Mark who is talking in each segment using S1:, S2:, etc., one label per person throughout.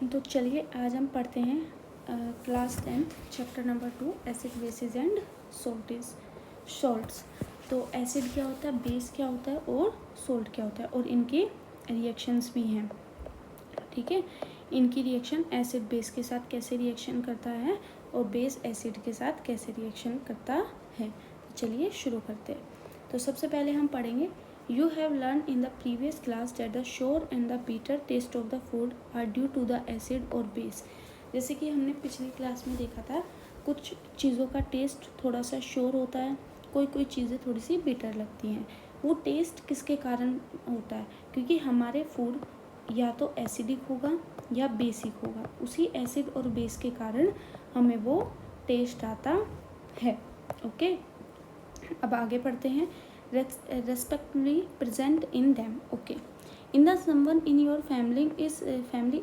S1: तो चलिए आज हम पढ़ते हैं class 10th chapter number 2 acid bases and salts. तो एसिड क्या होता है, बेस क्या होता है और सॉल्ट क्या होता है, और इनके रिएक्शंस भी हैं। ठीक है, इनकी रिएक्शन एसिड बेस के साथ कैसे रिएक्शन करता है और बेस एसिड के साथ कैसे रिएक्शन करता है। तो चलिए शुरू करते हैं। तो सबसे पहले हम पढ़ेंगे You have learned in the previous class that the sour and the bitter taste of the food are due to the acid or base। जैसे कि हमने पिछली क्लास में देखा था, कुछ चीज़ों का टेस्ट थोड़ा सा शोर होता है, कोई चीज़ें थोड़ी सी बिटर लगती हैं। वो टेस्ट किसके कारण होता है? क्योंकि हमारे फूड या तो एसिडिक होगा या बेसिक होगा, उसी एसिड और बेस के कारण हमें वो टेस्ट आता है। ओके, अब आगे पढ़ते हैं। Respectively present in them. Okay, in the someone in your family is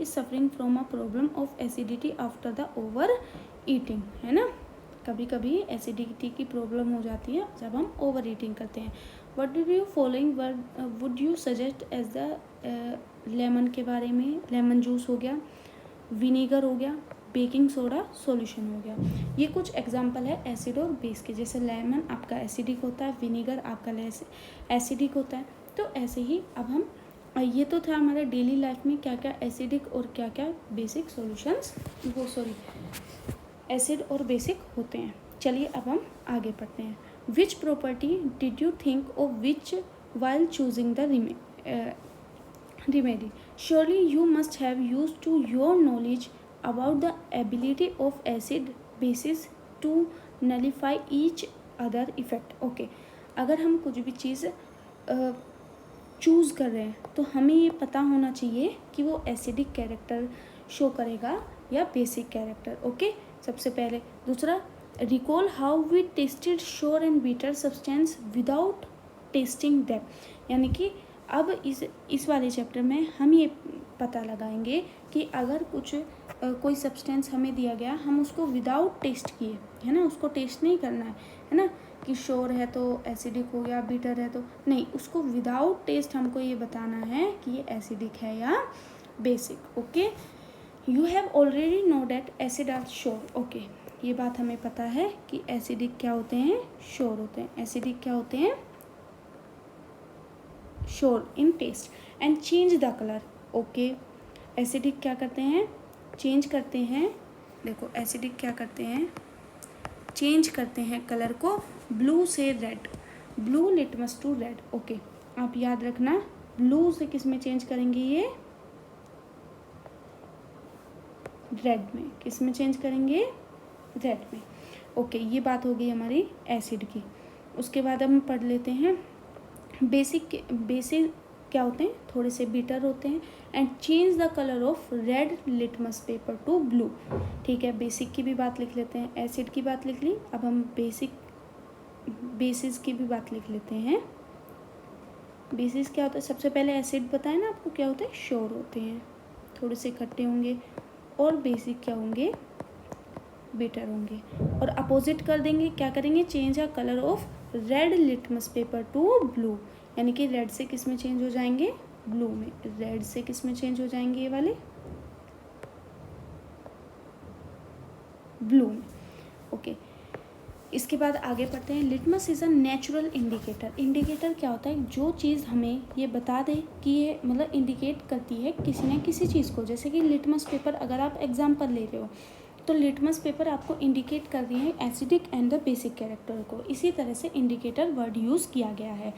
S1: suffering from a problem of acidity after the overeating, है ना। कभी कभी एसिडिटी की प्रॉब्लम हो जाती है जब हम ओवर ईटिंग करते हैं। What do you following would you suggest as the lemon के बारे में? लेमन जूस हो गया, विनेगर हो गया, बेकिंग सोडा सॉल्यूशन हो गया। ये कुछ एग्जांपल है एसिड और बेस के। जैसे लेमन आपका एसिडिक होता है, विनेगर आपका एसिडिक होता है। तो ऐसे ही अब हम, ये तो था हमारे डेली लाइफ में क्या क्या एसिडिक और क्या क्या बेसिक सॉल्यूशंस, एसिड और बेसिक होते हैं। चलिए अब हम आगे पढ़ते हैं। Which property did you think of which while choosing the remedy? Surely you must have used to your knowledge about the ability of acid bases to nullify each other effect. Okay, अगर हम कुछ भी चीज़ choose कर रहे हैं तो हमें ये पता होना चाहिए कि वो एसिडिक कैरेक्टर शो करेगा या बेसिक कैरेक्टर। ओके, सबसे पहले। दूसरा, recall how we tested sour and bitter substance without testing them. यानी कि अब इस वाले चैप्टर में हम ये पता लगाएंगे कि अगर कोई सब्सटेंस हमें दिया गया, हम उसको विदाउट टेस्ट किए, है ना, उसको टेस्ट नहीं करना है ना, कि श्योर है तो एसिडिक हो गया, बीटर है तो नहीं, उसको विदाउट टेस्ट हमको ये बताना है कि ये एसिडिक है या basic. Okay, you have already know that acid are sour. Okay, ये बात हमें पता है कि एसिडिक क्या होते हैं, श्योर होते हैं। एसिडिक क्या होते हैं, sour in taste and change the colour. Okay, acidic क्या करते हैं, चेंज करते हैं। देखो एसिडिक क्या करते हैं, चेंज करते हैं कलर को, ब्लू से red, blue litmus to red. Okay, आप याद रखना, ब्लू से किस में चेंज करेंगे, ये रेड में। किस में चेंज करेंगे, रेड में। ओके, ये बात हो गई हमारी एसिड की। उसके बाद हम पढ़ लेते हैं बेसिक क्या होते हैं, थोड़े से बिटर होते हैं। And change the colour of red litmus paper two blue. ठीक है, बेसिक की भी बात लिख लेते हैं, एसिड की बात लिख ली। अब हम बेसिस की भी बात लिख लेते हैं। बेसिस क्या होता है, सबसे पहले एसिड बताए ना आपको क्या होता है, श्योर होते हैं, थोड़े से खट्टे होंगे, और बेसिक क्या होंगे, बिटर होंगे। और अपोजिट कर देंगे, क्या करेंगे, change the colour of red litmus paper two blue. यानी कि रेड से किस में चेंज हो जाएंगे, ब्लू में। रेड से किस में चेंज हो जाएंगे, ये वाले ब्लू में। ओके, इसके बाद आगे पढ़ते हैं। Litmus is a natural indicator. Indicator क्या होता है, जो चीज़ हमें ये बता दे कि ये मतलब इंडिकेट करती है किसी न किसी चीज़ को। जैसे कि लिटमस पेपर, अगर आप एग्जाम्पल ले रहे हो तो लिटमस पेपर आपको इंडिकेट कर रही है acidic and the basic character को। इसी तरह से इंडिकेटर वर्ड यूज़ किया गया है।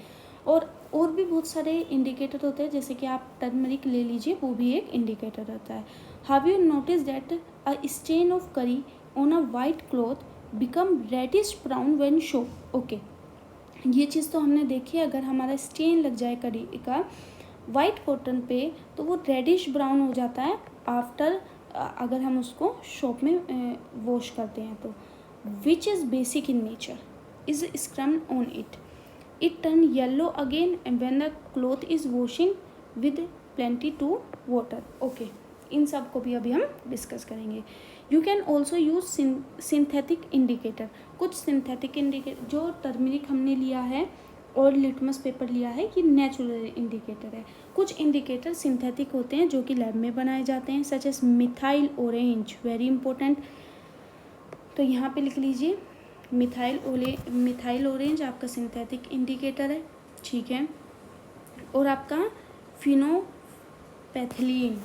S1: और भी बहुत सारे इंडिकेटर होते हैं, जैसे कि आप टर्मरिक ले लीजिए, वो भी एक इंडिकेटर होता है। Have you notice that a stain of curry on a white cloth become reddish brown when show. Okay, ये चीज़ तो हमने देखी है, अगर हमारा स्टेन लग जाए करी का वाइट कॉटन पे तो वो रेडिश ब्राउन हो जाता है आफ्टर, अगर हम उसको शॉप में वॉश करते हैं तो। Which is basic in nature is scrubbed on it turn yellow again when the cloth is washing with plenty to water. Okay, इन सब को भी अभी हम डिस्कस करेंगे। You can also use synthetic indicator. कुछ सिंथेटिक इंडिकेटर, जो turmeric हमने लिया है और लिटमस पेपर लिया है, ये नेचुरल इंडिकेटर है। कुछ इंडिकेटर सिंथेटिक होते हैं जो कि लैब में बनाए जाते हैं, such as methyl orange, very important. तो यहाँ पे लिख लीजिए मिथाइल ऑरेंज आपका सिंथेटिक इंडिकेटर है, ठीक है। और आपका फिनोपैथिलीन,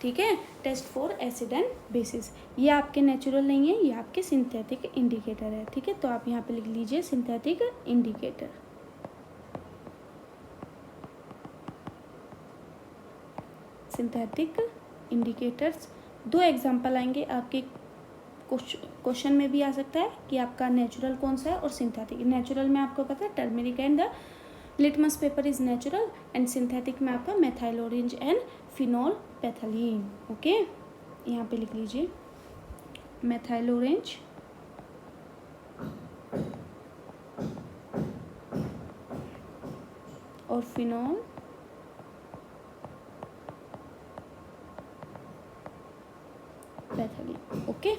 S1: ठीक है, test for acid and bases, ये आपके नेचुरल नहीं है, ये आपके सिंथेटिक इंडिकेटर है, ठीक है। तो आप यहाँ पे लिख लीजिए सिंथेटिक इंडिकेटर। सिंथेटिक इंडिकेटर्स, दो एग्जांपल आएंगे आपके क्वेश्चन में भी आ सकता है कि आपका नेचुरल कौन सा है और सिंथेटिक। नेचुरल में आपको पता है turmeric and the litmus paper is natural, and synthetic में आपका methyl orange and phenolphthalein, okay. यहाँ पे लिख लीजिए मेथाइल ऑरेंज और फिनोल पैथिलीन, ओके।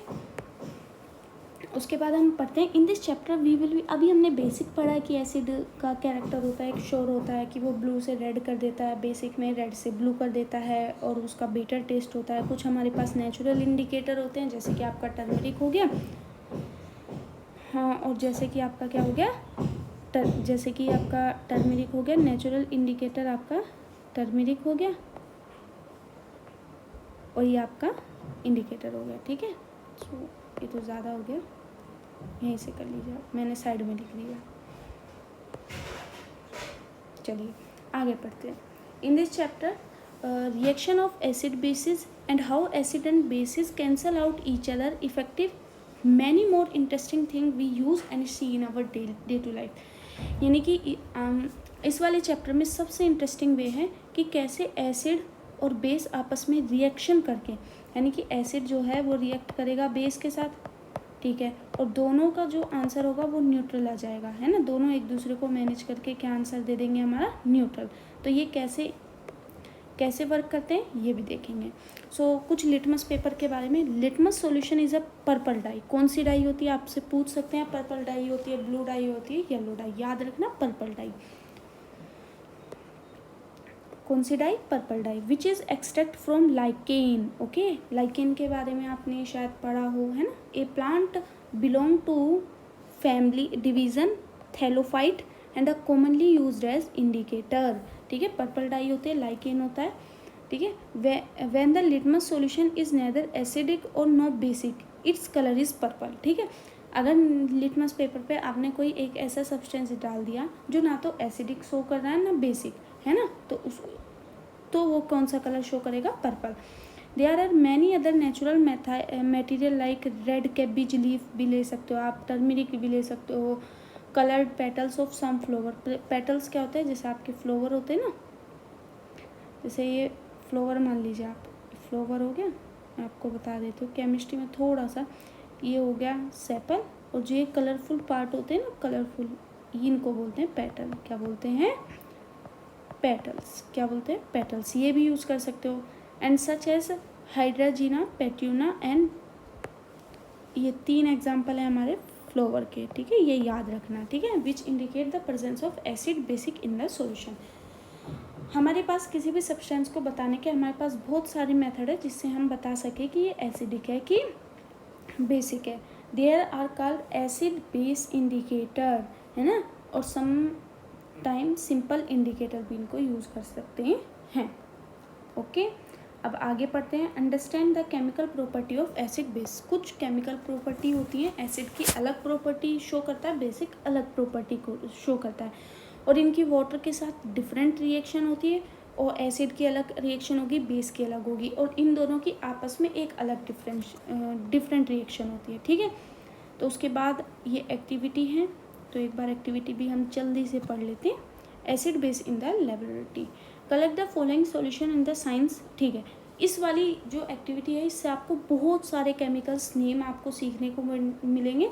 S1: उसके बाद हम पढ़ते हैं in this chapter we will be, अभी हमने बेसिक पढ़ा है कि एसिड का कैरेक्टर होता है, एक श्योर होता है कि वो ब्लू से रेड कर देता है, बेसिक में रेड से ब्लू कर देता है, और उसका बीटर टेस्ट होता है। कुछ हमारे पास नेचुरल इंडिकेटर होते हैं जैसे कि आपका टर्मरिक हो गया, हाँ, और जैसे कि आपका क्या हो गया, जैसे कि आपका टर्मरिक हो गया, नेचुरल इंडिकेटर आपका टर्मरिक हो गया, और ये आपका इंडिकेटर हो गया, ठीक है। सो ये तो ज़्यादा हो गया, यहीं से कर लीजिए आप, मैंने साइड में लिख दिया। चलिए आगे पढ़ते हैं। In this chapter reaction of acid bases and how acid and bases cancel out each other effective, many more interesting thing we use and see in our day to life. यानी कि इस वाले चैप्टर में सबसे interesting way है कि कैसे acid और बेस आपस में रिएक्शन करके, यानी कि एसिड जो है वो रिएक्ट करेगा बेस के साथ, ठीक है, और दोनों का जो आंसर होगा वो न्यूट्रल आ जाएगा, है ना। दोनों एक दूसरे को मैनेज करके क्या आंसर दे देंगे हमारा, न्यूट्रल। तो ये कैसे वर्क करते हैं ये भी देखेंगे। सो कुछ लिटमस पेपर के बारे में। Litmus solution is a purple dye. कौन सी डाई होती है आपसे पूछ सकते हैं, पर्पल डाई होती है, ब्लू डाई होती है, येलो डाई, याद रखना पर्पल डाई। कौन सी dye, purple dye, which is extract from lichen, okay. Lichen के बारे में आपने शायद पढ़ा हो, है ना। A plant belong to family division thallophyte and a commonly used as indicator, ठीक है। पर्पल डाई होते हैं, लाइकेन होता है, ठीक है। When the litmus solution is neither acidic और no basic, its colour is purple, ठीक है। अगर लिटमस पेपर पे आपने कोई एक ऐसा सब्सटेंस डाल दिया जो ना तो एसिडिक शो कर रहा है ना बेसिक, है ना, तो वो कौन सा कलर शो करेगा, purple. There are many other natural material like red cabbage leaf भी ले सकते हो आप, टर्मरिक भी ले सकते हो, coloured petals of some flower. Petals क्या होते हैं, जैसे आपके फ्लावर होते हैं ना, जैसे ये फ्लावर मान लीजिए आप, फ्लावर हो गया, मैं आपको बता देती हूँ केमिस्ट्री में थोड़ा सा, ये हो गया सेपल, और जो ये कलरफुल पार्ट होते हैं ना, कलरफुल, इनको बोलते हैं पेटल, क्या बोलते हैं, पेटल्स, क्या बोलते हैं, पेटल्स, ये भी यूज़ कर सकते हो। एंड सच एज हाइड्राजीना, पेट्यूना एंड, ये 3 एग्जाम्पल हैं हमारे फ्लावर के, ठीक है, ये याद रखना, ठीक है। Which indicate the presence of acid basic in the solution. हमारे पास किसी भी सब्सटेंस को बताने के हमारे पास बहुत सारी मेथड है जिससे हम बता सकें कि ये एसिडिक है कि बेसिक है। There are called acid base indicator, है ना, और सम टाइम सिंपल इंडिकेटर भी इनको यूज़ कर सकते हैं, ओके। अब आगे पढ़ते हैं। Understand the chemical property of acid base. कुछ केमिकल प्रॉपर्टी होती है, एसिड की अलग प्रॉपर्टी शो करता है, बेसिक अलग प्रॉपर्टी को शो करता है, और इनकी वाटर के साथ डिफरेंट रिएक्शन होती है, और एसिड की अलग रिएक्शन होगी, बेस की अलग होगी, और इन दोनों की आपस में एक अलग डिफरेंट रिएक्शन होती है, ठीक है। तो उसके बाद ये एक्टिविटी है, तो एक बार एक्टिविटी भी हम जल्दी से पढ़ लेते हैं। Acid base in the laboratory, collect the following solution in the science, ठीक है। इस वाली जो एक्टिविटी है इससे आपको बहुत सारे केमिकल्स नेम आपको सीखने को मिलेंगे,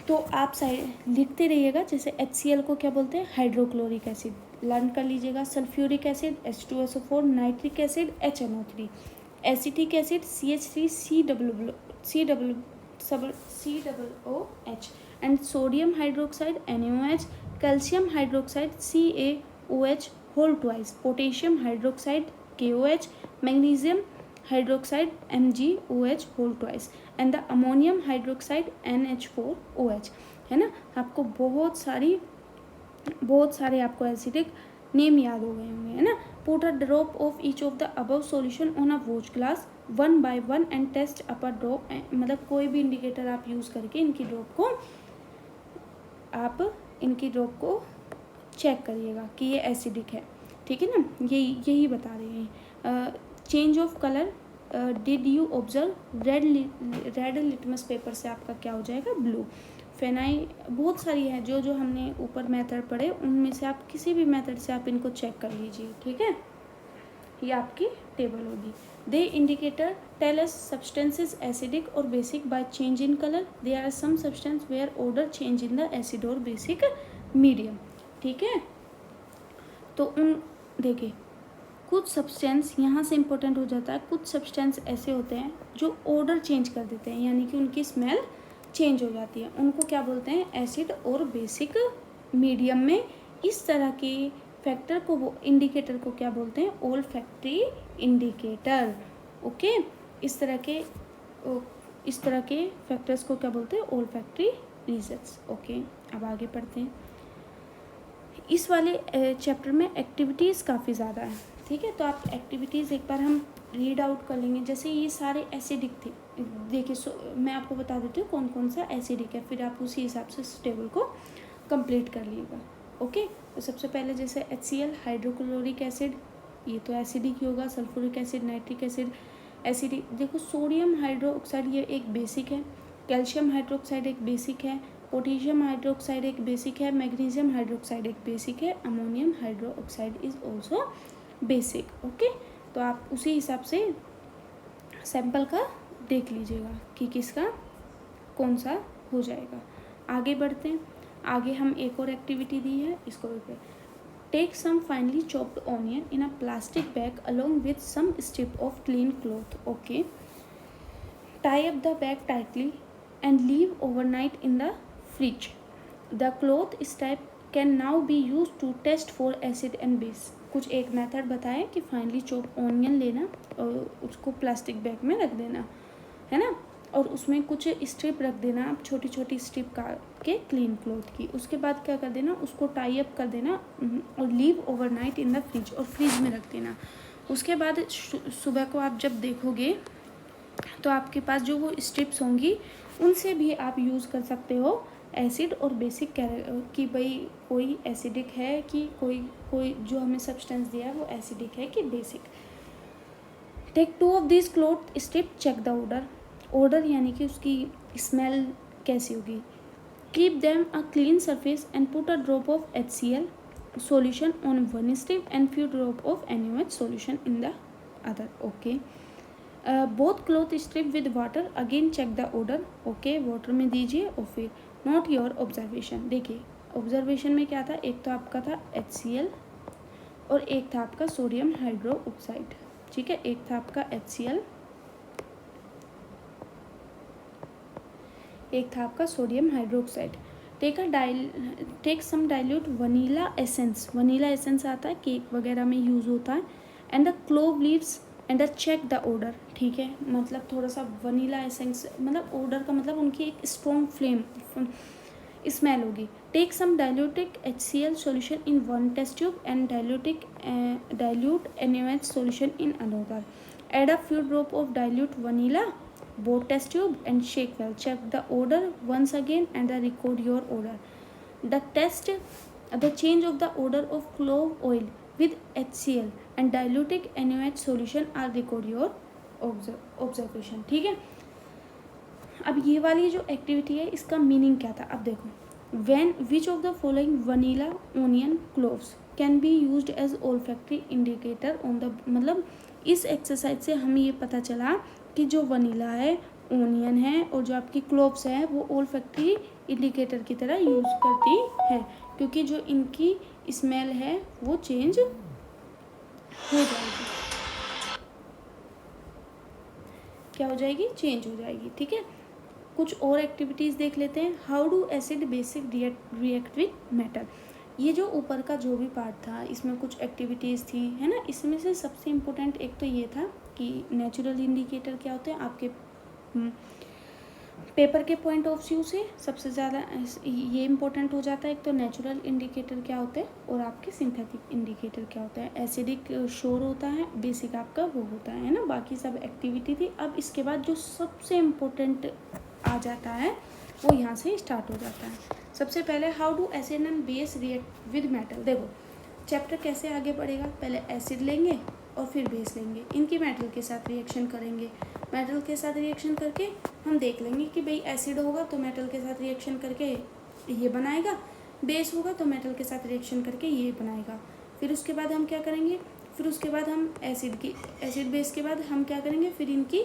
S1: तो आप साइड लिखते रहिएगा। जैसे HCl को क्या बोलते हैं, हाइड्रोक्लोरिक एसिड, लर्न कर लीजिएगा। Sulphuric acid H2SO4, nitric acid HNO3, acetic acid CH3COOH, and sodium hydroxide NaOH, calcium hydroxide CaOH whole twice, potassium hydroxide KOH, magnesium hydroxide MgOH whole twice, and the ammonium hydroxide NH4OH, है ना। आपको बहुत सारे आपको acidic name याद हो गए होंगे, है ना। Put a drop of each of the above solution on a watch glass 1 by 1 and test up a drop, मतलब कोई भी इंडिकेटर आप यूज़ करके इनकी ड्रॉप को चेक करिएगा कि ये एसिडिक है, ठीक है ना। यही बता रहे हैं। Change of colour, did you observe red litmus paper से आपका क्या हो जाएगा, ब्लू। फेनाइल, बहुत सारी है जो हमने ऊपर मेथड पढ़े, उनमें से आप किसी भी मेथड से आप इनको चेक कर लीजिए, ठीक है। ये आपकी टेबल होगी। They indicator tell us substance is acidic और basic by change in colour. There are some substance where order change in the acid और बेसिक मीडियम, ठीक है। तो देखिए कुछ सब्सटेंस यहाँ से इम्पोर्टेंट हो जाता है, कुछ सब्सटेंस ऐसे होते हैं जो ऑर्डर चेंज कर देते हैं, यानी कि उनकी स्मेल चेंज हो जाती है, उनको क्या बोलते हैं, एसिड और बेसिक मीडियम में। इस तरह के फैक्टर को, वो इंडिकेटर को क्या बोलते हैं, ओल्फैक्टरी इंडिकेटर, ओके। इस तरह के फैक्टर्स को क्या बोलते हैं, ओल्फैक्टरी रीजन्स, ओके। अब आगे पढ़ते हैं। इस वाले चैप्टर में एक्टिविटीज़ काफ़ी ज़्यादा है, ठीक है। तो आप एक्टिविटीज़ एक बार हम रीड आउट कर लेंगे। जैसे ये सारे एसिडिक थे, देखिए मैं आपको बता देती हूँ कौन कौन सा एसिडिक है, फिर आप उसी हिसाब से इस टेबल को कंप्लीट कर लीजिएगा, ओके। तो सबसे पहले जैसे HCl हाइड्रोक्लोरिक एसिड, ये तो एसिडिक ही होगा। Sulphuric acid, nitric acid acidic. देखो सोडियम हाइड्रोक्साइड ये एक बेसिक है, कैल्शियम हाइड्रोक्साइड एक बेसिक है, पोटेशियम हाइड्रोक्साइड एक बेसिक है, मैग्नीशियम हाइड्रोक्साइड एक बेसिक है, ammonium hydroxide is also basic, okay. तो आप उसी हिसाब से सैंपल का देख लीजिएगा कि किसका कौन सा हो जाएगा। आगे बढ़ते हैं। आगे हम एक और एक्टिविटी दी है, इसको देखते हैं। Take some finely chopped onion in a plastic bag along with some strip of clean cloth, okay. Tie up the bag tightly and leave overnight in the fridge. The cloth strip can now be used to test for acid and base. कुछ एक method बताएं कि finally chop onion लेना और उसको plastic bag में रख देना, है ना, और उसमें कुछ स्ट्रिप रख देना, आप छोटी छोटी स्ट्रिप काट के क्लीन क्लॉथ की। उसके बाद क्या कर देना, उसको टाई अप कर देना और leave overnight in the fridge, और फ्रिज में रख देना। उसके बाद सुबह को आप जब देखोगे तो आपके पास जो वो स्ट्रिप्स होंगी उनसे भी आप यूज़ कर सकते हो एसिड और बेसिक कि भाई कोई एसिडिक है कि कोई जो हमें सब्सटेंस दिया है वो एसिडिक है कि basic. Take 2 of this cloth strip, check the order यानी कि उसकी स्मेल कैसी होगी। Keep them a clean surface and put a drop of HCl solution on one strip and few drop of NaOH solution in the other, okay. Both cloth strip with water, again check the order, okay. Water में दीजिए और फिर note your observation. देखिए observation में क्या था, एक तो आपका था HCl और एक था आपका सोडियम हाइड्रोक्साइड, ठीक है। एक था आपका HCl, एक था आपका sodium hydroxide. Take some dilute vanilla essence आता है, केक वगैरह में यूज़ होता है, and the clove leaves and check the order, ठीक है। मतलब थोड़ा सा वनीला एसेंस, मतलब ऑर्डर का मतलब उनकी एक स्ट्रॉन्ग फ्लेम स्मेल होगी। Take some dilute HCl solution in one test tube and dilute NaOH solution in another. Add a few drop of dilute vanilla both test tube and shake well. Check the order once again and record your order. The change of the order of clove oil with HCl and dilutic NaOH solution are record your observation, ठीक है। अब ये वाली जो activity है इसका meaning क्या था, अब देखो। When which of the following vanilla, onion, cloves can be used as olfactory indicator on the, मतलब इस एक्सरसाइज से हमें ये पता चला कि जो वनीला है, ओनियन है और जो आपकी क्लोव्स है वो ओल्फैक्टरी इंडिकेटर की तरह यूज़ करती है, क्योंकि जो इनकी स्मेल है वो चेंज हो जाएगी, क्या हो जाएगी, चेंज हो जाएगी, ठीक है। कुछ और एक्टिविटीज़ देख लेते हैं। How do acid basic react with metal. ये जो ऊपर का जो भी पार्ट था इसमें कुछ एक्टिविटीज़ थी, है ना। इसमें से सबसे इम्पोर्टेंट एक तो ये था कि नेचुरल इंडिकेटर क्या होते हैं आपके पेपर के पॉइंट ऑफ व्यू से सबसे ज़्यादा ये इम्पोर्टेंट हो जाता है। एक तो नेचुरल इंडिकेटर क्या होता है और आपके सिंथेटिक इंडिकेटर क्या होता है। एसिडिक शोर होता है, बेसिक आपका वो होता है ना, बाकी सब एक्टिविटी थी। अब इसके बाद जो सबसे इम्पोर्टेंट आ जाता है वो यहाँ से स्टार्ट हो जाता है। सबसे पहले how do acid and base react with metal. देखो चैप्टर कैसे आगे बढ़ेगा, पहले एसिड लेंगे और फिर बेस लेंगे, इनकी मेटल के साथ रिएक्शन करेंगे। मेटल के साथ रिएक्शन करके हम देख लेंगे कि भाई एसिड होगा तो मेटल के साथ रिएक्शन करके ये बनाएगा, बेस होगा तो मेटल के साथ रिएक्शन करके ये बनाएगा। फिर उसके बाद हम क्या करेंगे, फिर उसके बाद हम एसिड बेस के बाद हम क्या करेंगे, फिर इनकी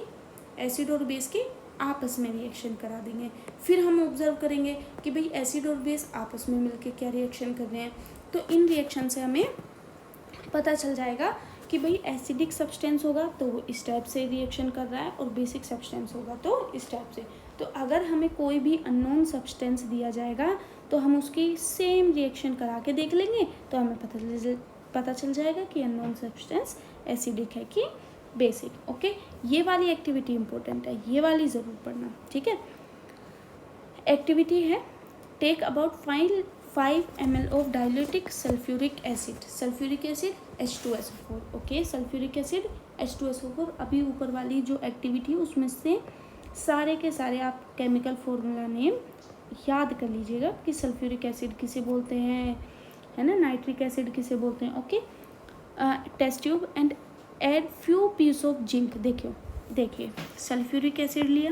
S1: एसिड और बेस की आपस में रिएक्शन करा देंगे। फिर हम ऑब्जर्व करेंगे कि भाई एसिड और बेस आपस में मिलके क्या रिएक्शन कर रहे हैं। तो इन रिएक्शन से हमें पता चल जाएगा कि भाई एसिडिक सब्सटेंस होगा तो वो इस टाइप से रिएक्शन कर रहा है और बेसिक सब्सटेंस होगा तो इस टाइप से। तो अगर हमें कोई भी अननोन सब्सटेंस दिया जाएगा तो हम उसकी सेम रिएक्शन करा के देख लेंगे तो हमें पता चल जाएगा कि अननोन सब्सटेंस एसिडिक है कि बेसिक। ओके, ये वाली एक्टिविटी इंपॉर्टेंट है, ये वाली ज़रूर पढ़ना, ठीक है। एक्टिविटी है take about 5 ml of dilute sulphuric acid. Sulphuric acid H2SO4। Okay, sulphuric acid H2SO4। अभी ऊपर वाली जो एक्टिविटी है उसमें से सारे के सारे आप केमिकल फॉर्मूला नेम याद कर लीजिएगा कि सल्फ्यूरिक एसिड किसे बोलते हैं, है ना, नाइट्रिक एसिड किसे बोलते हैं। Okay, test tube and add few piece of zinc. देखिए सल्फ्यूरिक एसिड लिया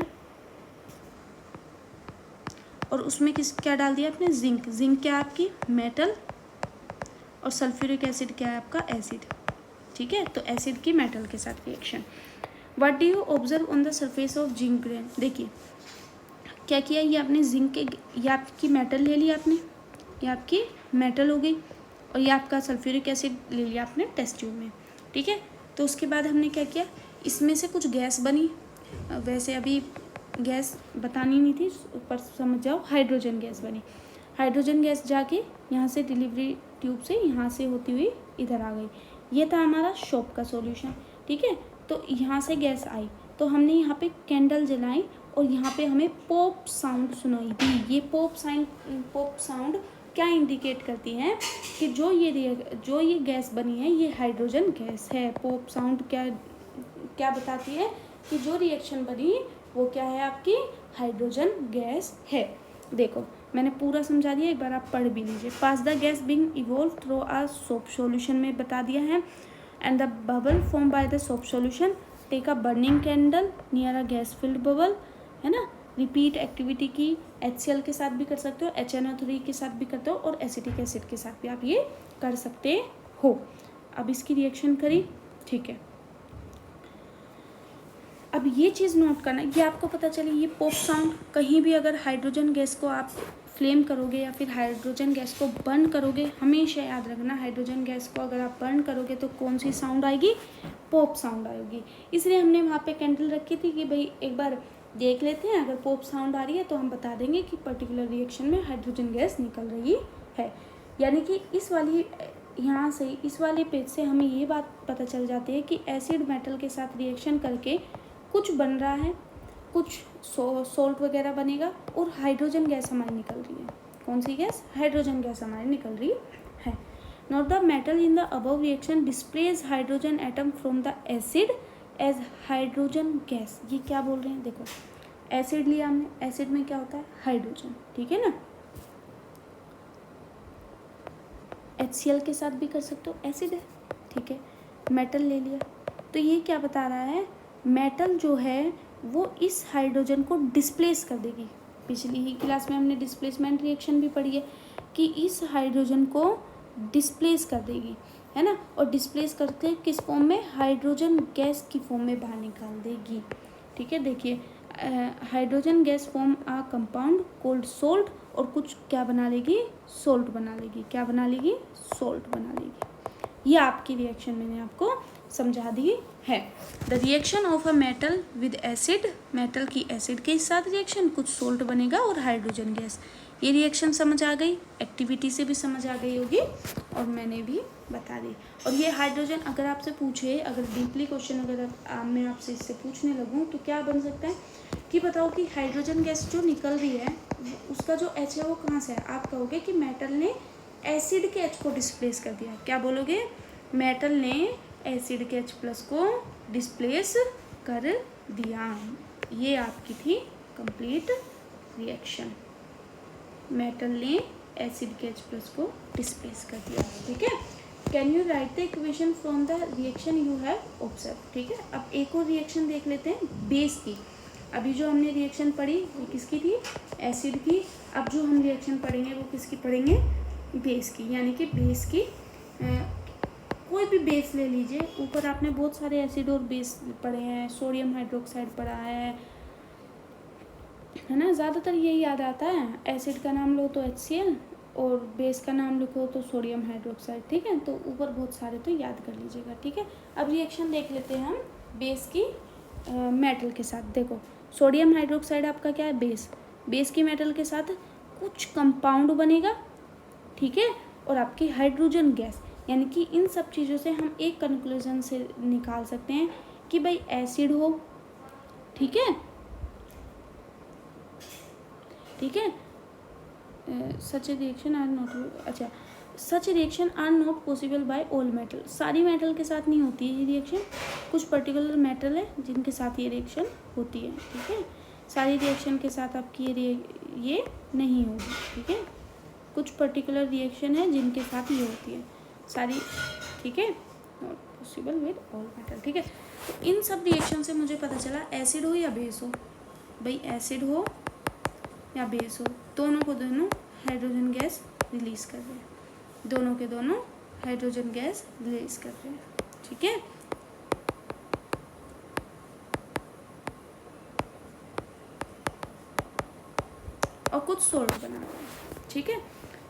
S1: और उसमें क्या डाल दिया आपने, जिंक। जिंक क्या है आपकी मेटल और सल्फ्यूरिक एसिड क्या है आपका एसिड, ठीक है। तो एसिड की मेटल के साथ reaction. What do you observe on the surface of zinc grain. देखिए क्या किया, ये आपने जिंक के, ये आपकी मेटल ले लिया आपने, ये आपकी मेटल हो गई और ये आपका सल्फ्यूरिक एसिड ले लिया आपने टेस्ट ट्यूब में, ठीक है। तो उसके बाद हमने क्या किया, इसमें से कुछ गैस बनी, वैसे अभी गैस बतानी नहीं थी पर समझ जाओ, हाइड्रोजन गैस बनी। हाइड्रोजन गैस जाके यहाँ से डिलीवरी ट्यूब से यहाँ से होती हुई इधर आ गई। ये था हमारा शॉप का सॉल्यूशन, ठीक है। तो यहाँ से गैस आई तो हमने यहाँ पे कैंडल जलाई और यहाँ पे हमें पॉप साउंड सुनाई दी। ये पॉप साउंड क्या इंडिकेट करती है कि जो ये गैस बनी है ये हाइड्रोजन गैस है। पॉप साउंड क्या बताती है कि जो रिएक्शन बनी वो क्या है, आपकी हाइड्रोजन गैस है। देखो मैंने पूरा समझा दिया, एक बार आप पढ़ भी लीजिए। Pass the gas being evolve through a soap solution में बता दिया है and the bubble form by the soap solution take a burning candle near a gas filled bubble, है ना। रिपीट एक्टिविटी की HCl के साथ भी कर सकते हो, HNO3 के साथ भी करते हो और एसिटिक एसिड के साथ भी आप ये कर सकते हो। अब इसकी रिएक्शन करी, ठीक है। अब ये चीज़ नोट करना, ये आपको पता चली ये पॉप साउंड, कहीं भी अगर हाइड्रोजन गैस को आप फ्लेम करोगे या फिर हाइड्रोजन गैस को बर्न करोगे, हमेशा याद रखना हाइड्रोजन गैस को अगर आप बर्न करोगे तो कौन सी साउंड आएगी, पॉप साउंड आएगी। इसलिए हमने वहाँ पे कैंडल रखी थी कि भाई एक बार देख लेते हैं, अगर पॉप साउंड आ रही है तो हम बता देंगे कि पर्टिकुलर रिएक्शन में हाइड्रोजन गैस निकल रही है। यानी कि इस वाली यहाँ से इस वाले पेज से हमें ये बात पता चल जाती है कि एसिड मेटल के साथ रिएक्शन करके कुछ बन रहा है, कुछ सोल्ट वगैरह बनेगा और हाइड्रोजन गैस हमारी निकल रही है। कौन सी गैस, हाइड्रोजन गैस हमारी निकल रही है। Note the metal in the above reaction displace hydrogen atom from the acid as hydrogen gas. ये क्या बोल रहे हैं, देखो एसिड लिया हमने, एसिड में क्या होता है, हाइड्रोजन, ठीक है ना। HCl के साथ भी कर सकते हो, एसिड है, ठीक है। मेटल ले लिया तो ये क्या बता रहा है, मेटल जो है वो इस हाइड्रोजन को डिस्प्लेस कर देगी। पिछली ही क्लास में हमने डिस्प्लेसमेंट रिएक्शन भी पढ़ी है कि इस हाइड्रोजन को डिस्प्लेस कर देगी, है ना। और डिस्प्लेस करके किस फॉर्म में, हाइड्रोजन गैस की फॉर्म में बाहर निकाल देगी, ठीक है। देखिए हाइड्रोजन गैस फॉर्म आ कंपाउंड कोल्ड सोल्ट और कुछ क्या बना लेगी, सोल्ट बना लेगी। क्या बना लेगी, सोल्ट बना लेगी। ये आपकी रिएक्शन मैंने आपको समझा दी है। The reaction of a metal with acid, metal की एसिड के साथ रिएक्शन, कुछ सोल्ट बनेगा और हाइड्रोजन गैस। ये रिएक्शन समझ आ गई, एक्टिविटी से भी समझ आ गई होगी और मैंने भी बता दी। और ये हाइड्रोजन अगर आपसे पूछे, अगर डीपली क्वेश्चन अगर मैं आपसे इससे पूछने लगूँ तो क्या बन सकता है कि बताओ कि हाइड्रोजन गैस जो निकल रही है उसका जो H है वो कहाँ से है। आप कहोगे कि मेटल ने एसिड के H को डिस्प्लेस कर दिया। क्या बोलोगे? मेटल ने एसिड के H प्लस को डिस्प्लेस कर दिया। ये आपकी थी कंप्लीट रिएक्शन। मेटल ने एसिड के H प्लस को डिस्प्लेस कर दिया। ठीक है, can you right the equation from the reaction you have observe. ठीक है, अब एक और रिएक्शन देख लेते हैं बेस की। अभी जो हमने रिएक्शन पढ़ी वो किसकी थी? एसिड की। अब जो हम रिएक्शन पढ़ेंगे वो किसकी पढ़ेंगे? बेस की। यानी कि बेस की कोई भी बेस ले लीजिए। ऊपर आपने बहुत सारे एसिड और बेस पढ़े हैं, सोडियम हाइड्रोक्साइड पढ़ा है ना। ज़्यादातर यही याद आता है, एसिड का नाम लो तो HCl और बेस का नाम लिखो तो सोडियम हाइड्रोक्साइड। ठीक है, तो ऊपर बहुत सारे तो याद कर लीजिएगा। ठीक है, अब रिएक्शन देख लेते हैं हम बेस की मेटल के साथ। देखो सोडियम हाइड्रोक्साइड आपका क्या है? बेस। बेस की मेटल के साथ कुछ कंपाउंड बनेगा। ठीक है, और आपकी हाइड्रोजन गैस। यानी कि इन सब चीज़ों से हम एक कंक्लूजन से निकाल सकते हैं कि भाई एसिड हो। ठीक है, ठीक है, सच रिएक्शन आर नॉट, अच्छा, such reaction are not possible by all metal. सारी मेटल के साथ नहीं होती है ये रिएक्शन, कुछ पर्टिकुलर मेटल है जिनके साथ ये रिएक्शन होती है। ठीक है, सारी रिएक्शन के साथ आपकी ये नहीं होगी। ठीक है, कुछ पर्टिकुलर रिएक्शन है जिनके साथ ये होती है सारी। ठीक है, not possible with all metal. ठीक है, तो इन सब रिएक्शन से मुझे पता चला एसिड हो या बेस हो। भाई एसिड हो या बेस हो, दोनों को दोनों हाइड्रोजन गैस रिलीज कर रहे हैं। दोनों के दोनों हाइड्रोजन गैस रिलीज कर रहे हैं। ठीक है, और कुछ सोल्ट बनाते हैं। ठीक है,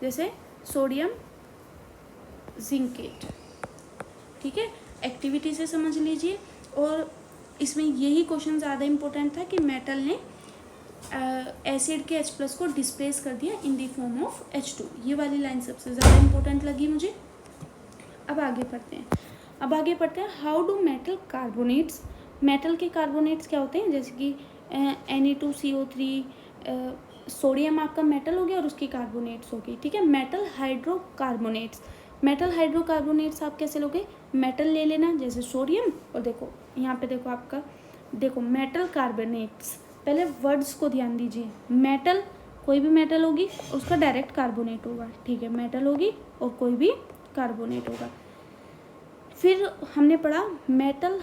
S1: जैसे सोडियम जिंकेट। ठीक है, एक्टिविटी से समझ लीजिए। और इसमें यही क्वेश्चन ज़्यादा इम्पोर्टेंट था कि मेटल ने एसिड के H प्लस को डिस्प्लेस कर दिया इन दी फॉर्म ऑफ H2। ये वाली लाइन सबसे ज़्यादा इम्पोर्टेंट लगी मुझे। अब आगे पढ़ते हैं। How do metal carbonates. Metal के कार्बोनेट्स क्या होते हैं? जैसे कि Na2CO3, सोडियम आपका मेटल हो गया और उसकी कार्बोनेट्स हो गई। ठीक है, मेटल हाइड्रोकार्बोनेट्स। मेटल हाइड्रोकार्बोनेट्स आप कैसे लोगे? मेटल ले लेना जैसे सोडियम, और देखो यहाँ पे देखो आपका, देखो मेटल कार्बोनेट्स। पहले वर्ड्स को ध्यान दीजिए। मेटल, कोई भी मेटल होगी उसका डायरेक्ट कार्बोनेट होगा। ठीक है, मेटल होगी और कोई भी कार्बोनेट होगा। फिर हमने पढ़ा मेटल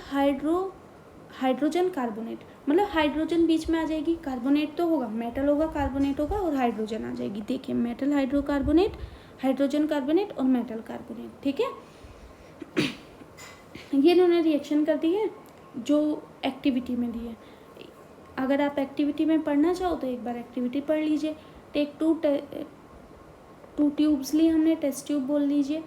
S1: हाइड्रोजन कार्बोनेट, मतलब हाइड्रोजन बीच में आ जाएगी, कार्बोनेट तो होगा, मेटल होगा, कार्बोनेट होगा और हाइड्रोजन आ जाएगी। देखिए मेटल हाइड्रोकार्बोनेट, हाइड्रोजन कार्बोनेट और मेटल कार्बोनेट। ठीक है, ये इन्होंने रिएक्शन कर दी है जो एक्टिविटी में दी है। अगर आप एक्टिविटी में पढ़ना चाहो तो एक बार एक्टिविटी पढ़ लीजिए। टेक टू ट्यूब्स ली हमने, टेस्ट ट्यूब बोल लीजिए।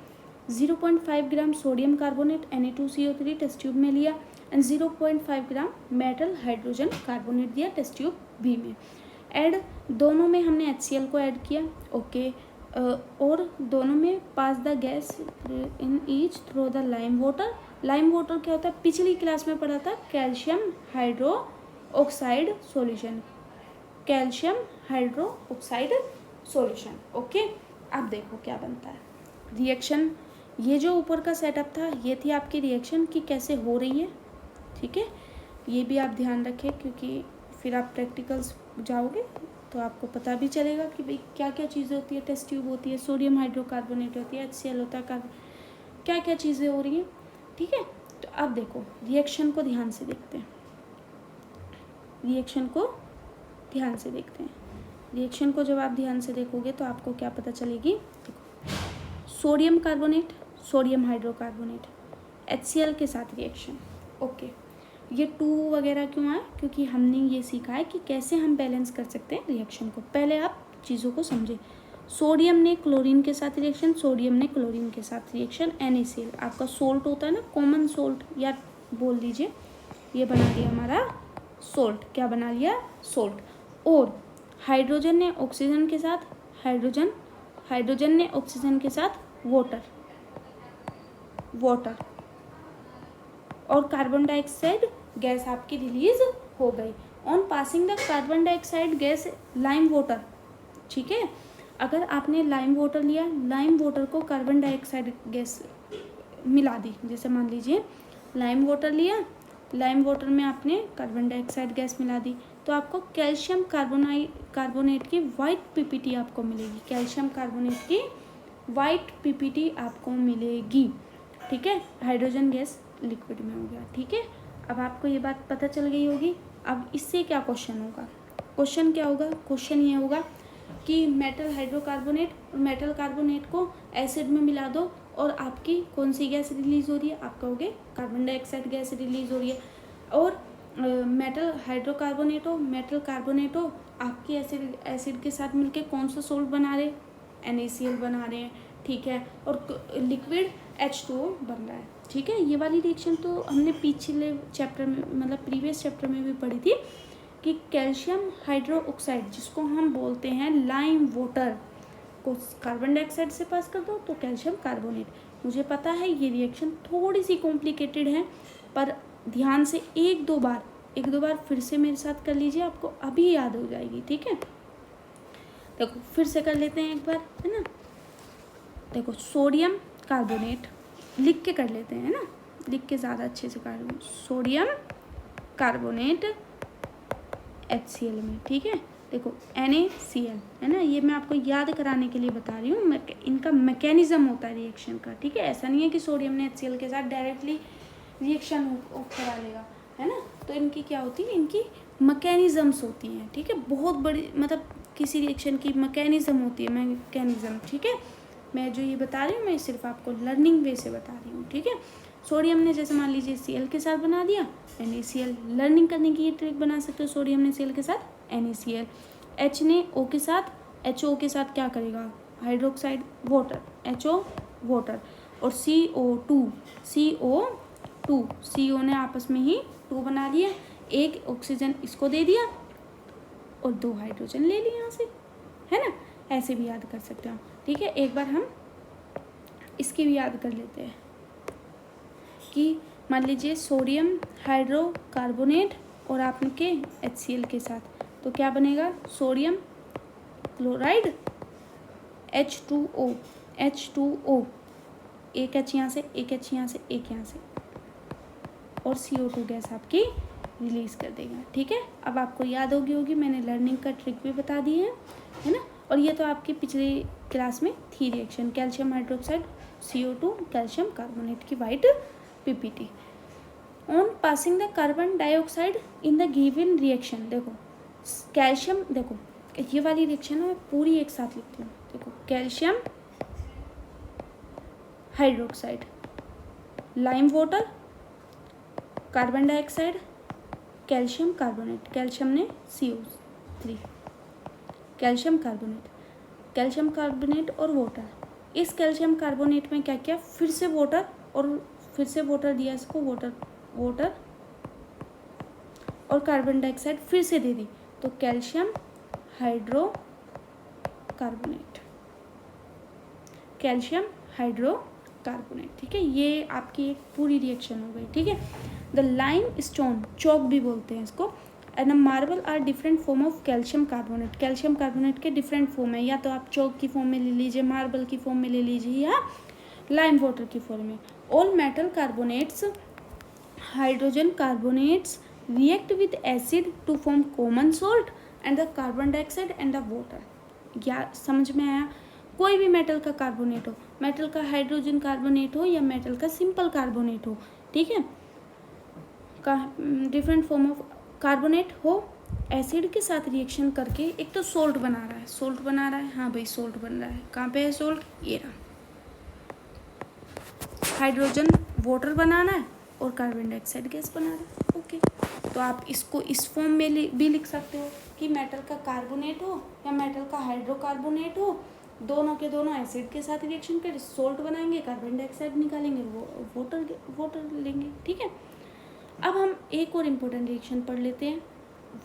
S1: 0.5 gram sodium carbonate Na2CO3 test tube में लिया and 0.5 gram metal hydrogen carbonate दिया टेस्ट ट्यूब बी में। ऐड, दोनों में हमने HCl को ऐड किया। ओके, और दोनों में pass the gas in each through the lime water. Lime water क्या होता है? पिछली क्लास में पढ़ा था, calcium hydroxide solution, calcium hydroxide solution. Okay, अब देखो क्या बनता है रिएक्शन। ये जो ऊपर का सेटअप था ये थी आपकी रिएक्शन कि कैसे हो रही है। ठीक है, ये भी आप ध्यान रखें क्योंकि फिर आप प्रैक्टिकल्स जाओगे तो आपको पता भी चलेगा कि भाई क्या क्या चीज़ें होती है। टेस्ट ट्यूब होती है, सोडियम हाइड्रोकार्बोनेट होती है, HCl होता है, क्या क्या चीज़ें हो रही हैं। ठीक है, तो अब देखो रिएक्शन को ध्यान से देखते हैं। रिएक्शन को ध्यान से देखते हैं। रिएक्शन को जब आप ध्यान से देखोगे तो आपको क्या पता चलेगी। देखो sodium carbonate, sodium hydrocarbonate, HCl के साथ रिएक्शन। ओके, ये 2 वगैरह क्यों आए? क्योंकि हमने ये सीखा है कि कैसे हम बैलेंस कर सकते हैं रिएक्शन को। पहले आप चीज़ों को समझें। सोडियम ने क्लोरीन के साथ रिएक्शन, सोडियम ने क्लोरीन के साथ रिएक्शन। NaCl आपका सोल्ट होता है ना, कॉमन सोल्ट, या बोल दीजिए ये बना दिया हमारा सोल्ट। क्या बना लिया? सोल्ट। और हाइड्रोजन ने ऑक्सीजन के साथ, हाइड्रोजन, हाइड्रोजन ने ऑक्सीजन के साथ वाटर, और कार्बन डाइऑक्साइड गैस आपकी रिलीज हो गई। On passing the carbon dioxide gas lime water, ठीक है, अगर आपने लाइम वाटर लिया, लाइम वाटर को कार्बन डाइऑक्साइड गैस मिला दी, जैसे मान लीजिए लाइम वाटर लिया, लाइम वाटर में आपने कार्बन डाइऑक्साइड गैस मिला दी, तो आपको कैल्शियम कार्बोनेट की वाइट पीपीटी आपको मिलेगी, कैल्शियम कार्बोनेट की वाइट पीपीटी आपको मिलेगी, ठीक है। हाइड्रोजन गैस लिक्विड में हो गया, ठीक है। अब आपको ये बात पता चल गई होगी। अब इससे क्या क्वेश्चन होगा, क्वेश्चन क्या होगा, क्वेश्चन ये होगा कि मेटल हाइड्रोकार्बोनेट और मेटल कार्बोनेट को एसिड में मिला दो और आपकी कौन सी गैस रिलीज हो रही है, आप कहोगे कार्बन डाइऑक्साइड गैस रिलीज हो रही है। और मेटल हाइड्रोकार्बोनेट हो, मेटल कार्बोनेट हो, आपकी एसिड के साथ मिलके कौन सा सोल्ट बना रहे, NaCl बना रहे हैं, ठीक है, और लिक्विड H2O बन रहा है, ठीक है। ये वाली रिएक्शन तो हमने पिछले चैप्टर में, मतलब प्रीवियस चैप्टर में भी पढ़ी थी कि कैल्शियम हाइड्रोक्साइड, जिसको हम बोलते हैं लाइम वाटर, को कार्बन डाइऑक्साइड से पास कर दो तो कैल्शियम कार्बोनेट। मुझे पता है ये रिएक्शन थोड़ी सी कॉम्प्लिकेटेड है, पर ध्यान से एक दो बार फिर से मेरे साथ कर लीजिए, आपको अभी याद हो जाएगी, ठीक है। देखो फिर से कर लेते हैं एक बार, है ना। देखो सोडियम कार्बोनेट लिख के कर लेते हैं, है ना, लिख के ज़्यादा अच्छे से कर लूँ। सोडियम कार्बोनेट HCl में, ठीक है। देखो NaCl, है ना, ये मैं आपको याद कराने के लिए बता रही हूँ, इनका मैकेनिज्म होता है रिएक्शन का, ठीक है। ऐसा नहीं है कि सोडियम ने HCl के साथ डायरेक्टली रिएक्शन करा लेगा, है ना। तो इनकी क्या होती है, इनकी मैकेनिज्म्स होती हैं, ठीक है। बहुत बड़ी, मतलब किसी रिएक्शन की मैकेनिज्म होती है, मैकेनिज्म, ठीक है। मैं जो ये बता रही हूँ, मैं सिर्फ आपको लर्निंग वे से बता रही हूँ, ठीक है। सोडियम ने जैसे मान लीजिए Cl के साथ बना दिया NaCl, लर्निंग करने की ये ट्रिक बना सकते हो। सोडियम ने Cl के साथ NaCl, H ने O के साथ, HO के साथ क्या करेगा, हाइड्रोक्साइड वाटर, HO वाटर, और CO ने आपस में ही 2 बना लिया, एक ऑक्सीजन इसको दे दिया और 2 हाइड्रोजन ले लिया यहाँ से, है ना। ऐसे भी याद कर सकते हो, ठीक है। एक बार हम इसकी भी याद कर लेते हैं कि मान लीजिए सोडियम हाइड्रोकार्बोनेट और आपके HCl के साथ, तो क्या बनेगा, सोडियम क्लोराइड H2O, एक H यहाँ से, एक H यहाँ से, एक यहाँ से, और CO2 गैस आपकी रिलीज कर देगा, ठीक है। अब आपको याद होगी मैंने लर्निंग का ट्रिक भी बता दी है ना। और ये तो आपकी पिछली क्लास में थी reaction, calcium hydroxide CO2 calcium carbonate की white PPT. On passing the carbon dioxide in the given reaction, देखो कैल्शियम, देखो ये वाली रिएक्शन है, मैं पूरी एक साथ लिखती हूँ। देखो calcium hydroxide, lime water, carbon dioxide, calcium carbonate, calcium ने CO3, कैल्शियम कार्बोनेट और वाटर। इस कैल्शियम कार्बोनेट में क्या किया, फिर से वाटर दिया इसको, वाटर और कार्बन डाइऑक्साइड फिर से दे दी, तो कैल्शियम हाइड्रोकार्बोनेट, ठीक है। ये आपकी एक पूरी रिएक्शन हो गई, ठीक है। द लाइम स्टोन, चौक भी बोलते हैं इसको, and marble are different form of calcium carbonate. Calcium carbonate के डिफरेंट फॉर्म है, या तो आप चौक की फॉर्म में ले लीजिए, मार्बल की फॉर्म में ले लीजिए, या लाइम वाटर की फॉर्म में। All metal carbonates, hydrogen carbonates react with acid to form common salt and the carbon dioxide and the water. क्या समझ में आया, कोई भी मेटल का कार्बोनेट हो, मेटल का हाइड्रोजन कार्बोनेट हो या मेटल का सिंपल कार्बोनेट हो, ठीक है, का डिफरेंट फॉर्म ऑफ कार्बोनेट हो, एसिड के साथ रिएक्शन करके एक तो सोल्ट बना रहा है, हाँ भाई सोल्ट बन रहा है, कहाँ पे है सोल्ट, ये रहा, हाइड्रोजन वाटर बनाना है और कार्बन डाइऑक्साइड गैस बना रहा है, ओके। तो आप इसको इस फॉर्म में भी लिख सकते हो कि मेटल का कार्बोनेट हो या मेटल का हाइड्रोकार्बोनेट हो, दोनों के दोनों एसिड के साथ रिएक्शन कर सोल्ट बनाएंगे, कार्बन डाइऑक्साइड निकालेंगे, वो वाटर लेंगे, ठीक है। अब हम एक और इम्पोर्टेंट रिएक्शन पढ़ लेते हैं।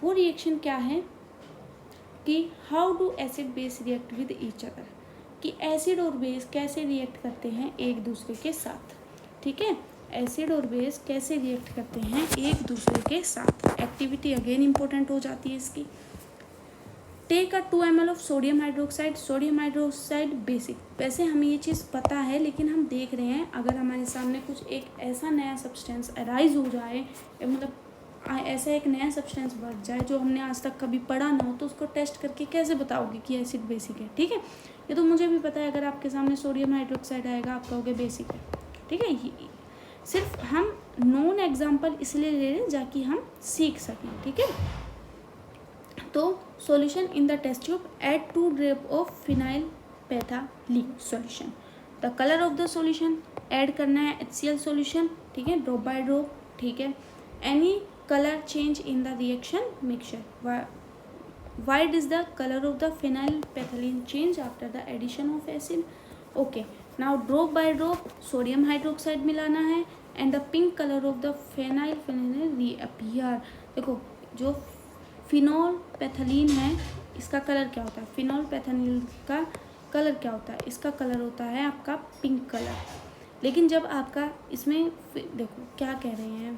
S1: वो रिएक्शन क्या है कि how do acid base react with each other, कि एसिड और बेस कैसे रिएक्ट करते हैं एक दूसरे के साथ, ठीक है, एसिड और बेस कैसे रिएक्ट करते हैं एक दूसरे के साथ। एक्टिविटी अगेन इंपॉर्टेंट हो जाती है इसकी। Take a 2 ml of sodium hydroxide, sodium hydroxide basic, वैसे हमें ये चीज़ पता है लेकिन हम देख रहे हैं अगर हमारे सामने कुछ एक ऐसा नया सब्सटेंस अराइज हो जाए, मतलब ऐसा एक नया सब्सटेंस बढ़ जाए जो हमने आज तक कभी पढ़ा ना हो, तो उसको टेस्ट करके कैसे बताओगे कि एसिड बेसिक है, ठीक है। ये तो मुझे भी पता है, अगर आपके सामने सोडियम हाइड्रोक्साइड आएगा आप कहोगे बेसिक है, ठीक है। सिर्फ हम नॉन एग्जाम्पल इसलिए ले रहे हैं ताकि हम सीख सकें, ठीक है। तो solution in the test tube, add 2 drop of phenolphthalein solution. The colour of the solution, add करना है HCl सॉल्यूशन, ठीक है, ड्रॉप बाय ड्रॉप, ठीक है। Any colour change in the reaction mixture, why does the color of the phenylphthalate change after the addition of acid? Okay, now drop by drop sodium hydroxide मिलाना है and the pink color of the phenylphenol reappear। देखो जो फिनोलपैथलीन है इसका colour क्या होता है, फिनोलपैथलीन का कलर क्या होता है, इसका कलर होता है आपका पिंक कलर। लेकिन जब आपका इसमें देखो क्या कह रहे हैं,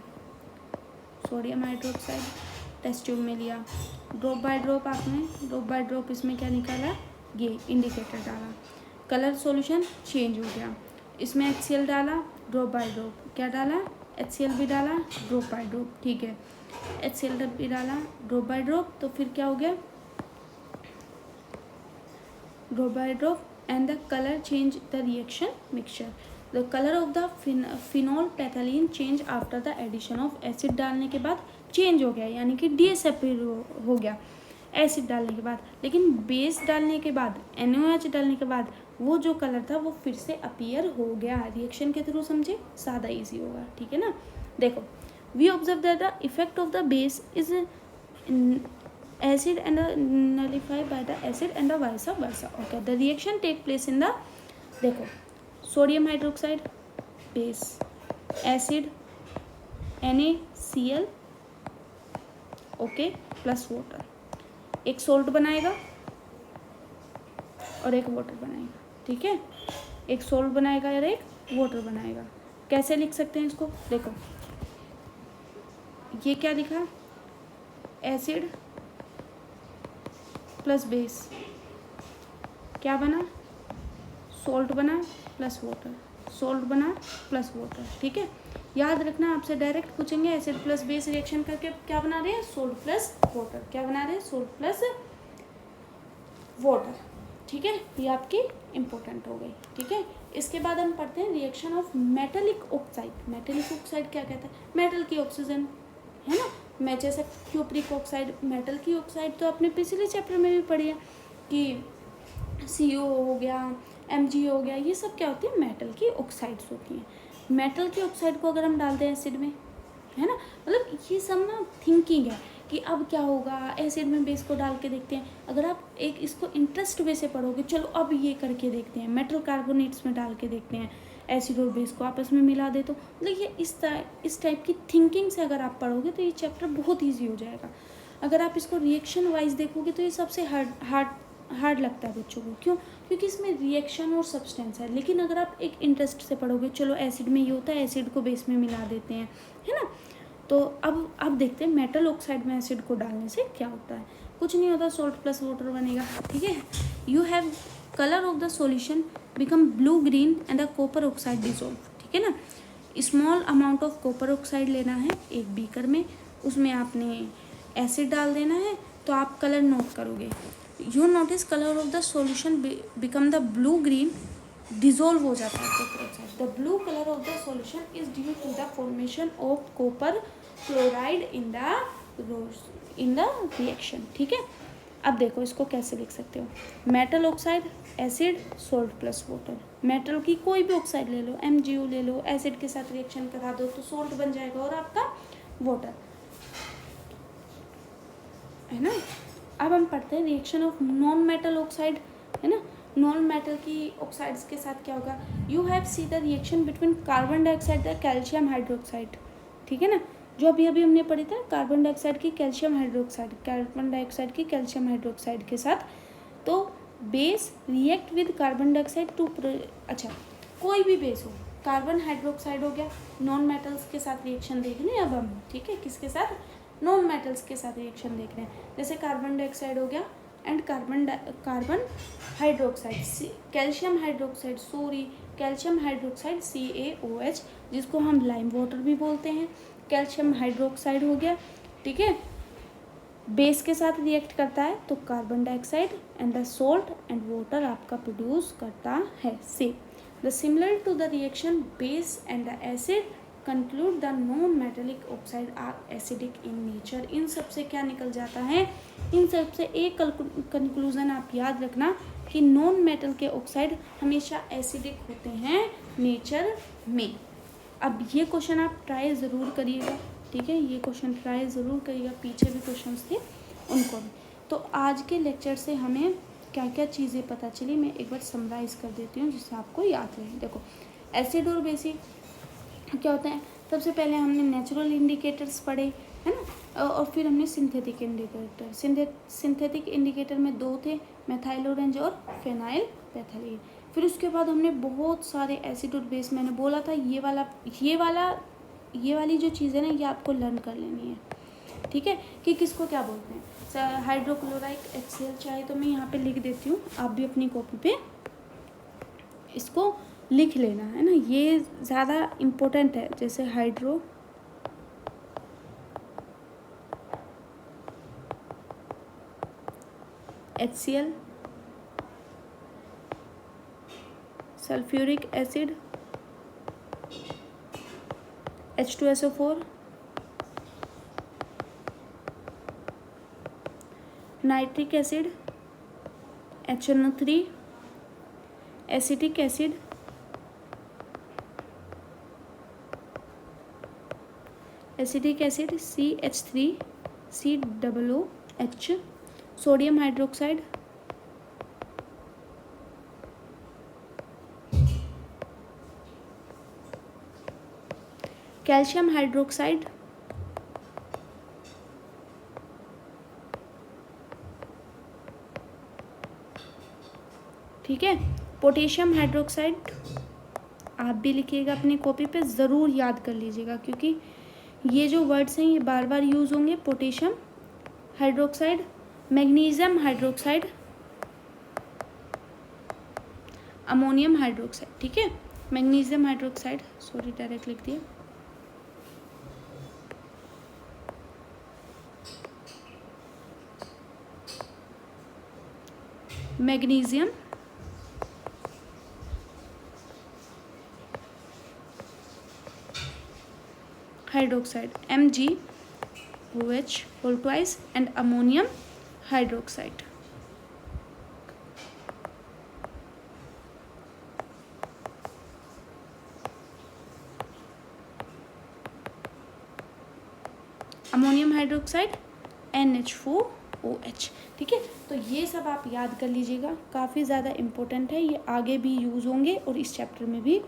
S1: सोडियम हाइड्रोक्साइड टेस्ट ट्यूब में लिया, ड्रॉप बाय ड्रॉप आपने ड्रॉप बाय ड्रॉप इसमें क्या निकाला, ये इंडिकेटर डाला, कलर सॉल्यूशन चेंज हो गया, इसमें HCl डाला, ड्रॉप बाय ड्रॉप क्या डाला, HCl भी डाला, ड्रॉप बाय ड्रॉप, ठीक है, HCl भी डाला, ड्रॉप बाय ड्रॉप, तो फिर क्या हो गया, drop by drop and the colour change the reaction mixture. The colour of the phenolphthalein change after the addition of acid, डालने के बाद चेंज हो गया, यानी कि डिसअपीयर हो गया एसिड डालने के बाद। लेकिन बेस डालने के बाद, NaOH डालने के बाद वो जो कलर था वो फिर से अपीयर हो गया, रिएक्शन के थ्रू, समझे, ज़्यादा इजी होगा, ठीक है ना। देखो, we observe that the effect of the base is acid and nullified by the acid and the vice versa. Okay, the reaction take place in the, देखो, sodium hydroxide base, acid NaCl, okay, plus water, एक salt बनाएगा और एक water बनाएगा, ठीक है, एक salt बनाएगा और एक वाटर बनाएगा। कैसे लिख सकते हैं इसको, देखो ये क्या लिखा, एसिड प्लस बेस क्या बना, सोल्ट बना प्लस वाटर, सोल्ट बना प्लस वाटर, ठीक है। याद रखना, आपसे डायरेक्ट पूछेंगे एसिड प्लस बेस रिएक्शन करके क्या बना रहे हैं, सोल्ट प्लस वाटर, क्या बना रहे हैं, सोल्ट प्लस वाटर, ठीक है, ये आपकी इंपॉर्टेंट हो गई, ठीक है। इसके बाद हम पढ़ते हैं reaction of metallic oxide. Metallic oxide क्या कहता है, मेटल की ऑक्सीजन, है ना, मैं जैसे क्यूप्रिक ऑक्साइड, मेटल की ऑक्साइड तो आपने पिछले चैप्टर में भी पढ़ी है कि CO हो गया, Mg हो गया, ये सब क्या होती है, मेटल की ऑक्साइड्स होती हैं। मेटल की ऑक्साइड को अगर हम डालते हैं एसिड में, है ना, मतलब ये सब ना थिंकिंग है कि अब क्या होगा, एसिड में बेस को डाल के देखते हैं। अगर आप एक इसको इंटरेस्ट वे से पढ़ोगे, चलो अब ये करके देखते हैं, मेटल कार्बोनेट्स में डाल के देखते हैं, एसिड और बेस को आपस में मिला दे, तो मतलब ये इस टाइप की थिंकिंग से अगर आप पढ़ोगे तो ये चैप्टर बहुत ईजी हो जाएगा। अगर आप इसको रिएक्शन वाइज देखोगे तो ये सबसे हार्ड लगता है बच्चों को, क्यों, क्योंकि इसमें रिएक्शन और सब्सटेंस है। लेकिन अगर आप एक इंटरेस्ट से पढ़ोगे, चलो एसिड में ये होता है, एसिड को बेस में मिला देते हैं, है ना, तो अब देखते हैं मेटल ऑक्साइड में एसिड को डालने से क्या होता है। कुछ नहीं होता, सोल्ट प्लस वाटर बनेगा, ठीक है। You have colour of the solution become blue green and the copper oxide dissolve, ठीक है ना। Small amount of copper oxide लेना है एक बीकर में, उसमें आपने एसिड डाल देना है, तो आप कलर नोट करोगे। You notice colour of the solution become the blue green, dissolve हो जाता है copper oxide. The blue colour of the solution is due to the formation of copper chloride in the reaction, ठीक है। अब देखो इसको कैसे लिख सकते हो, metal oxide, acid, salt plus water. Metal की कोई भी ऑक्साइड ले लो, MgO ले लो, एसिड के साथ रिएक्शन करा दो तो सोल्ट बन जाएगा और आपका वाटर, है ना। अब हम पढ़ते हैं reaction of non metal oxide, है ना। नॉन मेटल की ऑक्साइड्स के साथ क्या होगा, you have see the reaction between carbon dioxide the calcium hydroxide, ठीक है ना। जो अभी अभी हमने पढ़ी था कार्बन डाइऑक्साइड की कैल्शियम हाइड्रोक्साइड के साथ, तो base react with carbon dioxide to, अच्छा कोई भी बेस हो, कार्बन हाइड्रोक्साइड हो गया, नॉन मेटल्स के साथ रिएक्शन देख रहे हैं अब हम, ठीक है, किसके साथ, नॉन मेटल्स के साथ रिएक्शन देख रहे हैं, जैसे कार्बन डाइऑक्साइड हो गया and carbon hydroxide, calcium hydroxide CaOH, जिसको हम लाइम वाटर भी बोलते हैं, कैल्शियम हाइड्रोक्साइड हो गया, ठीक है, बेस के साथ रिएक्ट करता है तो carbon dioxide and the salt and water आपका प्रोड्यूस करता है। See the similar to the reaction base and the acid conclude the non metallic oxide are acidic in nature. इन सब से क्या निकल जाता है, इन सब से एक कंक्लूजन आप याद रखना कि नॉन मेटल के ऑक्साइड हमेशा एसिडिक होते हैं नेचर में। अब ये क्वेश्चन आप ट्राई ज़रूर करिएगा, ठीक है, ये क्वेश्चन ट्राई ज़रूर करिएगा, पीछे भी क्वेश्चंस थे उनको भी। तो आज के लेक्चर से हमें क्या क्या चीज़ें पता चली, मैं एक बार समराइज़ कर देती हूँ जिससे आपको याद रहे। देखो एसिड और बेसिक क्या होता है, सबसे पहले हमने नेचुरल इंडिकेटर्स पढ़े, है ना, और फिर हमने सिंथेटिक इंडिकेटर। सिंथेटिक इंडिकेटर में दो थे, मेथाइल ऑरेंज और फेनाइल पैथाइल। फिर उसके बाद हमने बहुत सारे एसिड और बेस, मैंने बोला था ये वाली जो चीज़ है ना, ये आपको लर्न कर लेनी है, ठीक है, कि किसको क्या बोलते हैं। हाइड्रोक्लोराइड HCl, चाहे तो मैं यहाँ पे लिख देती हूँ, आप भी अपनी कॉपी पे इसको लिख लेना, है ना, ये ज़्यादा इम्पोर्टेंट है। जैसे hydro HCl, sulphuric acid H2SO4, nitric acid HNO3, acetic acid CH3COOH, sodium hydroxide, calcium hydroxide, ठीक है, पोटेशियम हाइड्रोक्साइड, आप भी लिखिएगा अपनी कॉपी पे, ज़रूर याद कर लीजिएगा क्योंकि ये जो वर्ड्स हैं ये बार बार यूज़ होंगे। Potassium hydroxide, magnesium hydroxide, ammonium hydroxide, ठीक है, मैग्नीशियम हाइड्रोक्साइड, सॉरी डायरेक्ट लिख दिया, magnesium hydroxide MgOH whole twice and ammonium hydroxide। Ammonium hydroxide NH4OH, ठीक है, तो ये सब आप याद कर लीजिएगा, काफ़ी ज़्यादा इम्पोर्टेंट है, ये आगे भी यूज़ होंगे और इस चैप्टर में भी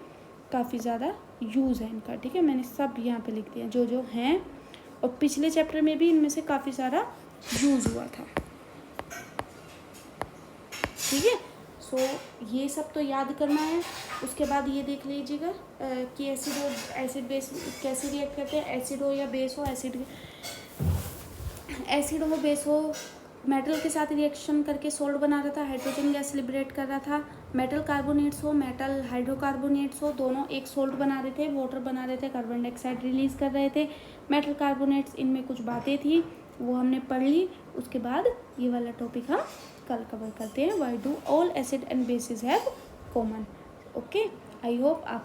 S1: काफ़ी ज़्यादा यूज़ है इनका, ठीक है, मैंने सब यहाँ पे लिख दिया जो जो हैं, और पिछले चैप्टर में भी इनमें से काफ़ी सारा यूज़ हुआ था, ठीक है। सो ये सब तो याद करना है। उसके बाद ये देख लीजिएगा कि एसिड बेस कैसे रिएक्ट करते हैं, एसिड हो या बेस हो, एसिड हो बेस हो, मेटल के साथ रिएक्शन करके सोल्ट बना रहा था, हाइड्रोजन गैस लिबरेट कर रहा था, मेटल कार्बोनेट्स हो, मेटल हाइड्रोकार्बोनेट्स हो, दोनों एक सोल्ट बना रहे थे, वाटर बना रहे थे, कार्बन डाइऑक्साइड रिलीज़ कर रहे थे, मेटल कार्बोनेट्स, इनमें कुछ बातें थी वो हमने पढ़ ली। उसके बाद ये वाला टॉपिक हम कल कवर करते हैं, why do all acid and basis have common. Okay, I hope आप